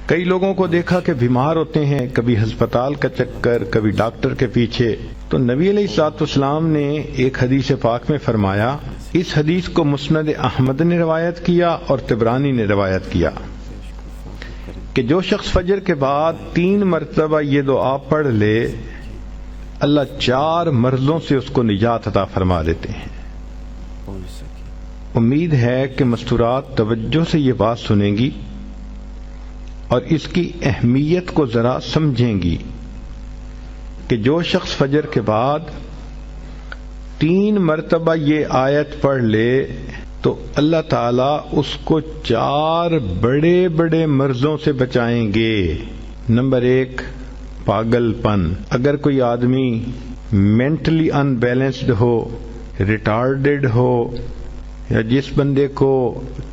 کئی لوگوں کو دیکھا کہ بیمار ہوتے ہیں، کبھی ہسپتال کا چکر، کبھی ڈاکٹر کے پیچھے، تو نبی علیہ الصلوۃ والسلام نے ایک حدیث پاک میں فرمایا، اس حدیث کو مسند احمد نے روایت کیا اور طبرانی نے روایت کیا کہ جو شخص فجر کے بعد 3 مرتبہ یہ دعا پڑھ لے، اللہ 4 مرضوں سے اس کو نجات عطا فرما دیتے ہیں۔ امید ہے کہ مستورات توجہ سے یہ بات سنیں گی اور اس کی اہمیت کو ذرا سمجھیں گی کہ جو شخص فجر کے بعد 3 مرتبہ یہ آیت پڑھ لے تو اللہ تعالیٰ اس کو 4 بڑے بڑے مرضوں سے بچائیں گے۔ نمبر 1، پاگل پن۔ اگر کوئی آدمی مینٹلی ان بیلنسڈ ہو، ریٹارڈڈ ہو، یا جس بندے کو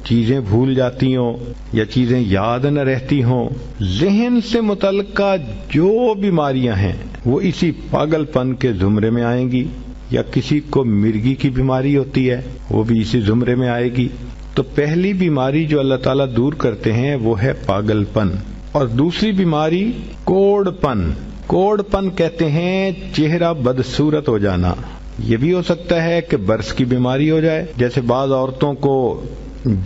چیزیں بھول جاتی ہوں یا چیزیں یاد نہ رہتی ہوں، ذہن سے متعلقہ جو بیماریاں ہیں وہ اسی پاگل پن کے زمرے میں آئیں گی، یا کسی کو مرگی کی بیماری ہوتی ہے وہ بھی اسی زمرے میں آئے گی۔ تو پہلی بیماری جو اللہ تعالیٰ دور کرتے ہیں وہ ہے پاگل پن، اور دوسری بیماری کوڑ پن۔ کوڑ پن کہتے ہیں چہرہ بدصورت ہو جانا۔ یہ بھی ہو سکتا ہے کہ برس کی بیماری ہو جائے، جیسے بعض عورتوں کو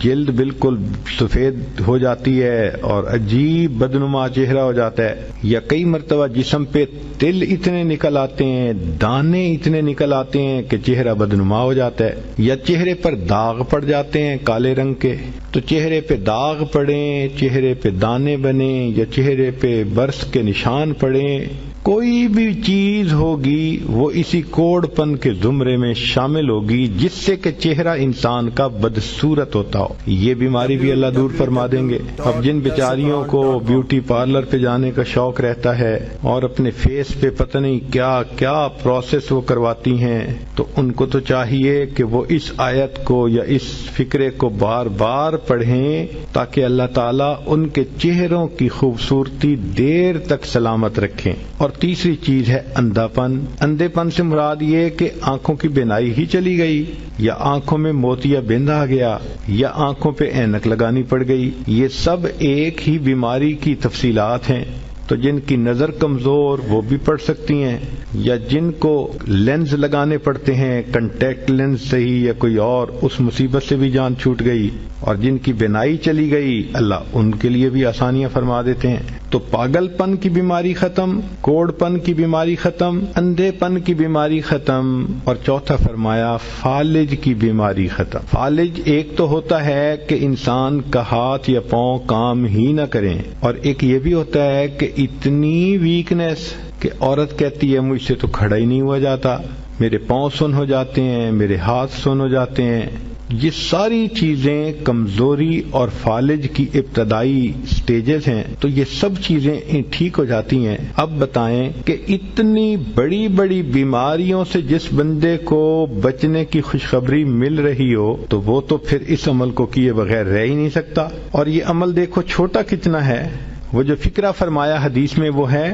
جلد بالکل سفید ہو جاتی ہے اور عجیب بدنما چہرہ ہو جاتا ہے، یا کئی مرتبہ جسم پہ تل اتنے نکل آتے ہیں، دانے اتنے نکل آتے ہیں کہ چہرہ بدنما ہو جاتا ہے، یا چہرے پر داغ پڑ جاتے ہیں کالے رنگ کے۔ تو چہرے پہ داغ پڑیں، چہرے پہ دانے بنیں، یا چہرے پہ برس کے نشان پڑیں، کوئی بھی چیز ہوگی وہ اسی کوڑ پن کے زمرے میں شامل ہوگی جس سے کہ چہرہ انسان کا بدصورت ہوتا ہو۔ یہ بیماری بھی اللہ دور فرما دیں گے۔ اب جن بیچاریوں کو بیوٹی پارلر پہ جانے کا شوق رہتا ہے اور اپنے فیس پہ پتہ نہیں کیا کیا پروسیس وہ کرواتی ہیں، تو ان کو تو چاہیے کہ وہ اس آیت کو یا اس فکرے کو بار بار پڑھیں تاکہ اللہ تعالیٰ ان کے چہروں کی خوبصورتی دیر تک سلامت رکھیں۔ اور تیسری چیز ہے اندھا پن۔ اندھے پن سے مراد یہ کہ آنکھوں کی بینائی ہی چلی گئی، یا آنکھوں میں موتیا بند آ گیا، یا آنکھوں پہ اینک لگانی پڑ گئی۔ یہ سب ایک ہی بیماری کی تفصیلات ہیں۔ تو جن کی نظر کمزور وہ بھی پڑھ سکتی ہیں، یا جن کو لینز لگانے پڑتے ہیں، کنٹیکٹ لینز صحیح یا کوئی اور، اس مصیبت سے بھی جان چھوٹ گئی، اور جن کی بینائی چلی گئی اللہ ان کے لیے بھی آسانیاں فرما دیتے ہیں۔ تو پاگل پن کی بیماری ختم، کوڑ پن کی بیماری ختم، اندھے پن کی بیماری ختم، اور چوتھا فرمایا فالج کی بیماری ختم۔ فالج ایک تو ہوتا ہے کہ انسان کا ہاتھ یا پاؤں کام ہی نہ کریں، اور ایک یہ بھی ہوتا ہے کہ اتنی ویکنیس کہ عورت کہتی ہے مجھ سے تو کھڑا ہی نہیں ہوا جاتا، میرے پاؤں سن ہو جاتے ہیں، میرے ہاتھ سن ہو جاتے ہیں۔ یہ ساری چیزیں کمزوری اور فالج کی ابتدائی سٹیجز ہیں، تو یہ سب چیزیں ٹھیک ہو جاتی ہیں۔ اب بتائیں کہ اتنی بڑی بڑی بیماریوں سے جس بندے کو بچنے کی خوشخبری مل رہی ہو تو وہ تو پھر اس عمل کو کیے بغیر رہ ہی نہیں سکتا۔ اور یہ عمل دیکھو چھوٹا کتنا ہے۔ وہ جو فکرہ فرمایا حدیث میں وہ ہے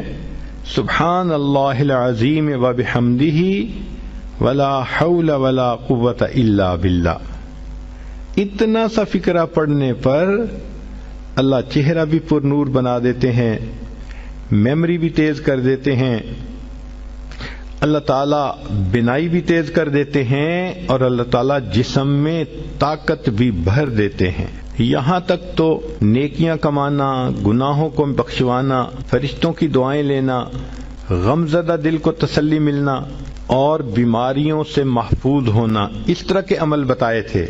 سبحان اللہ العظیم وبحمدہ ولا حول ولا قوت الا باللہ۔ اتنا سا فکرہ پڑھنے پر اللہ چہرہ بھی پر نور بنا دیتے ہیں، میموری بھی تیز کر دیتے ہیں، اللہ تعالیٰ بینائی بھی تیز کر دیتے ہیں، اور اللہ تعالیٰ جسم میں طاقت بھی بھر دیتے ہیں۔ یہاں تک تو نیکیاں کمانا، گناہوں کو بخشوانا، فرشتوں کی دعائیں لینا، غمزدہ دل کو تسلی ملنا، اور بیماریوں سے محفوظ ہونا، اس طرح کے عمل بتائے تھے۔